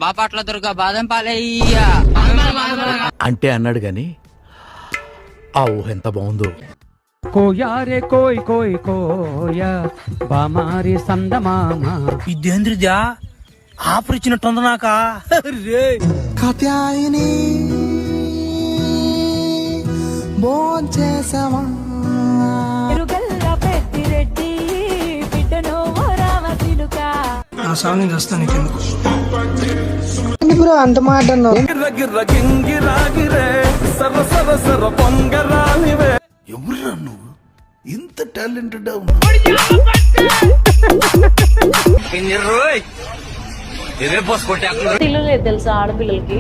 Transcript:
బాపట్ల దుర్గా బాదం పాలయ్యా అంటే అన్నాడు గాని ఆ ఊహ ఎంత బాగుందో. కోయారే కోయ్ కోయ్ కోయ బామారి సందమామ. ఇదేంద్రిదా ఆఫర్ ఇచ్చినట్టుంది నాకా రే. కాత్యాయని భోంచేసావా? నా సాంగ్ చేస్తాను బ్రో అంత మాట అన్నావు. ఎవరురా నువ్వు ఇంత టాలెంటెడ్ ఇల్లు లేదు తెలుసా ఆడపిల్లలకి.